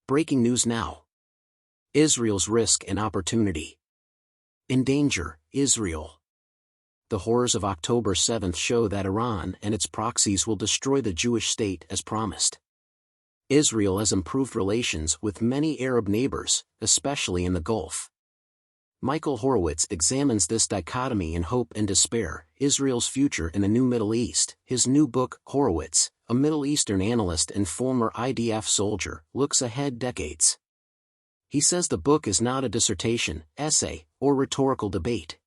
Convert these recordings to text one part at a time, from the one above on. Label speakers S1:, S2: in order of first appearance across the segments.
S1: Breaking news now. Israel's risk and opportunity. In danger, Israel. The horrors of October 7 show that Iran and its proxies will destroy the Jewish state as promised. Israel has improved relations with many Arab neighbors, especially in the Gulf. Michael Horowitz examines this dichotomy in Hope and Despair, Israel's Future in the New Middle East. His new book, Horowitz, a Middle Eastern analyst and former IDF soldier, looks ahead decades. He says the book is not a dissertation, essay, or rhetorical debate.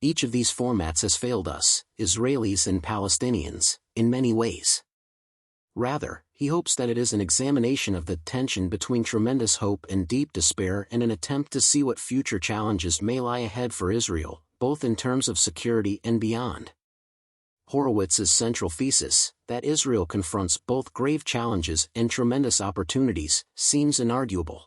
S1: Each of these formats has failed us, Israelis and Palestinians, in many ways. Rather, he hopes that it is an examination of the tension between tremendous hope and deep despair and an attempt to see what future challenges may lie ahead for Israel, both in terms of security and beyond. Horowitz's central thesis, that Israel confronts both grave challenges and tremendous opportunities, seems inarguable.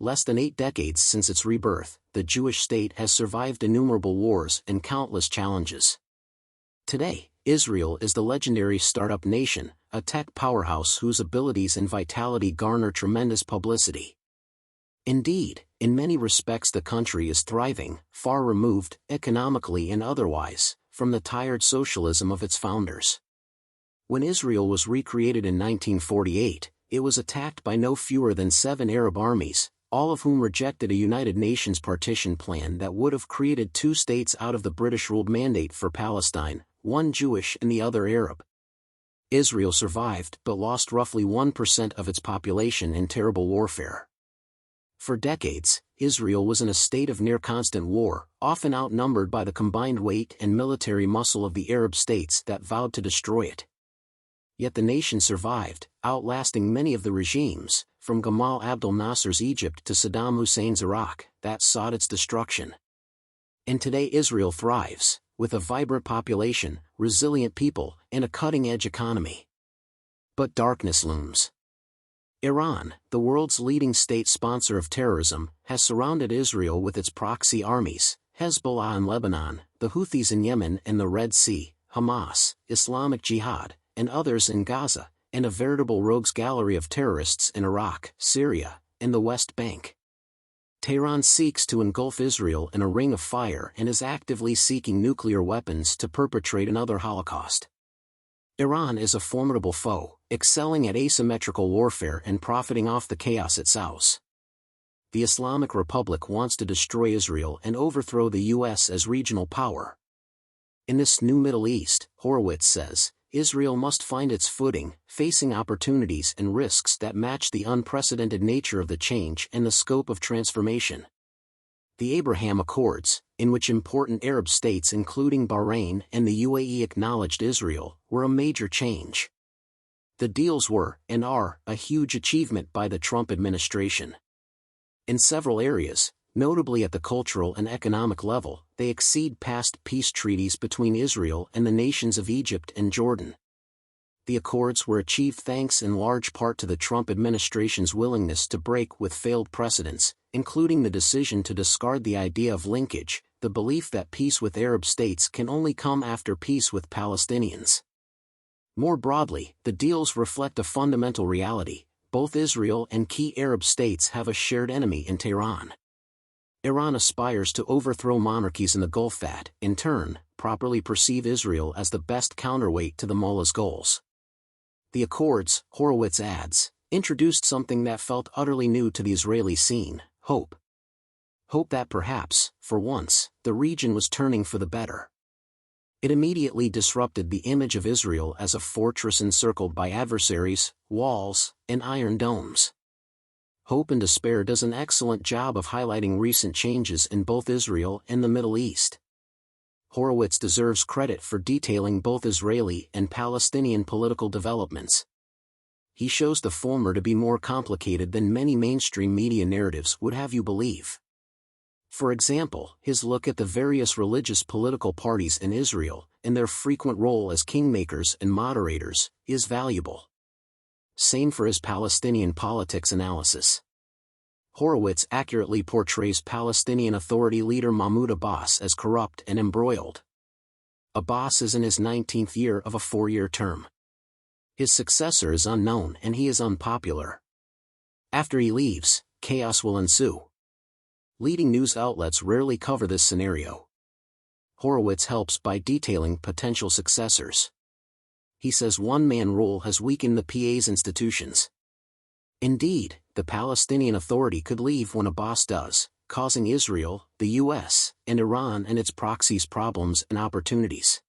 S1: Less than 8 decades since its rebirth, the Jewish state has survived innumerable wars and countless challenges. Today, Israel is the legendary startup nation, a tech powerhouse whose abilities and vitality garner tremendous publicity. Indeed, in many respects the country is thriving, far removed, economically and otherwise, from the tired socialism of its founders. When Israel was recreated in 1948, it was attacked by no fewer than 7 Arab armies, all of whom rejected a United Nations partition plan that would have created 2 states out of the British-ruled Mandate for Palestine, one Jewish and the other Arab. Israel survived but lost roughly 1% of its population in terrible warfare. For decades, Israel was in a state of near-constant war, often outnumbered by the combined weight and military muscle of the Arab states that vowed to destroy it. Yet the nation survived, outlasting many of the regimes, from Gamal Abdel Nasser's Egypt to Saddam Hussein's Iraq, that sought its destruction. And today Israel thrives, with a vibrant population, resilient people, and a cutting-edge economy. But darkness looms. Iran, the world's leading state sponsor of terrorism, has surrounded Israel with its proxy armies, Hezbollah in Lebanon, the Houthis in Yemen and the Red Sea, Hamas, Islamic Jihad, and others in Gaza, and a veritable rogues gallery of terrorists in Iraq, Syria, and the West Bank. Tehran seeks to engulf Israel in a ring of fire and is actively seeking nuclear weapons to perpetrate another Holocaust. Iran is a formidable foe, excelling at asymmetrical warfare and profiting off the chaos it sows. The Islamic Republic wants to destroy Israel and overthrow the U.S. as regional power. In this new Middle East, Horowitz says, Israel must find its footing, facing opportunities and risks that match the unprecedented nature of the change and the scope of transformation. The Abraham Accords, in which important Arab states including Bahrain and the UAE acknowledged Israel, were a major change. The deals were, and are, a huge achievement by the Trump administration. In several areas, notably at the cultural and economic level, they exceed past peace treaties between Israel and the nations of Egypt and Jordan. The accords were achieved thanks in large part to the Trump administration's willingness to break with failed precedents, including the decision to discard the idea of linkage, the belief that peace with Arab states can only come after peace with Palestinians. More broadly, the deals reflect a fundamental reality: both Israel and key Arab states have a shared enemy in Tehran. Iran aspires to overthrow monarchies in the Gulf that, in turn, properly perceive Israel as the best counterweight to the mullah's goals. The accords, Horowitz adds, introduced something that felt utterly new to the Israeli scene: hope. Hope that perhaps, for once, the region was turning for the better. It immediately disrupted the image of Israel as a fortress encircled by adversaries, walls, and iron domes. Hope and Despair does an excellent job of highlighting recent changes in both Israel and the Middle East. Horowitz deserves credit for detailing both Israeli and Palestinian political developments. He shows the former to be more complicated than many mainstream media narratives would have you believe. For example, his look at the various religious political parties in Israel, and their frequent role as kingmakers and moderators, is valuable. Same for his Palestinian politics analysis. Horowitz accurately portrays Palestinian Authority leader Mahmoud Abbas as corrupt and embroiled. Abbas is in his 19th year of a 4-year term. His successor is unknown and he is unpopular. After he leaves, chaos will ensue. Leading news outlets rarely cover this scenario. Horowitz helps by detailing potential successors. He says one-man rule has weakened the PA's institutions. Indeed, the Palestinian Authority could leave when Abbas does, causing Israel, the US, and Iran and its proxies problems and opportunities.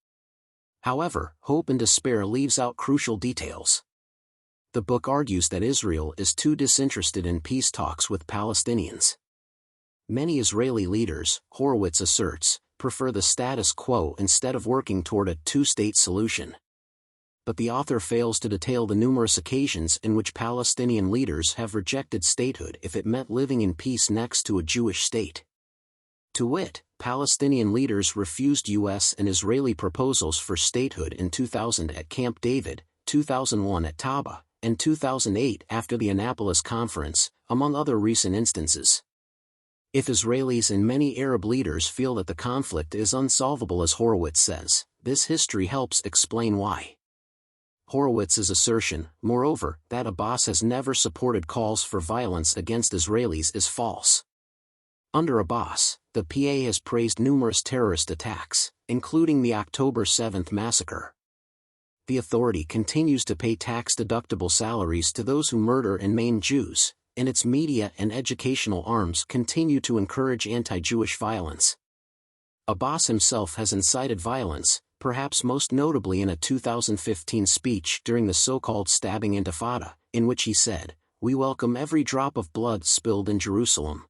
S1: However, Hope and Despair leaves out crucial details. The book argues that Israel is too disinterested in peace talks with Palestinians. Many Israeli leaders, Horowitz asserts, prefer the status quo instead of working toward a two-state solution. But the author fails to detail the numerous occasions in which Palestinian leaders have rejected statehood if it meant living in peace next to a Jewish state. To wit, Palestinian leaders refused U.S. and Israeli proposals for statehood in 2000 at Camp David, 2001 at Taba, and 2008 after the Annapolis Conference, among other recent instances. If Israelis and many Arab leaders feel that the conflict is unsolvable as Horowitz says, this history helps explain why. Horowitz's assertion, moreover, that Abbas has never supported calls for violence against Israelis is false. Under Abbas, the PA has praised numerous terrorist attacks, including the October 7th massacre. The authority continues to pay tax-deductible salaries to those who murder and maim Jews, and its media and educational arms continue to encourage anti-Jewish violence. Abbas himself has incited violence, perhaps most notably in a 2015 speech during the so-called stabbing intifada, in which he said, "We welcome every drop of blood spilled in Jerusalem.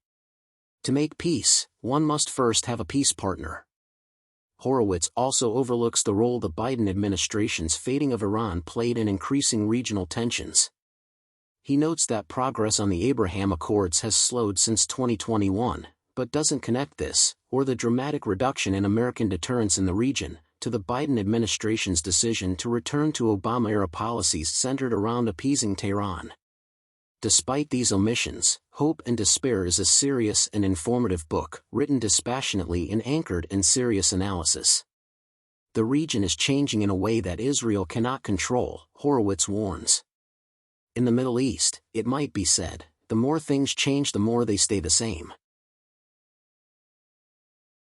S1: To make peace, one must first have a peace partner." Horowitz also overlooks the role the Biden administration's fading of Iran played in increasing regional tensions. He notes that progress on the Abraham Accords has slowed since 2021, but doesn't connect this, or the dramatic reduction in American deterrence in the region, to the Biden administration's decision to return to Obama-era policies centered around appeasing Tehran. Despite these omissions, Hope and Despair is a serious and informative book, written dispassionately and anchored in serious analysis. The region is changing in a way that Israel cannot control, Horowitz warns. In the Middle East, it might be said, the more things change the more they stay the same.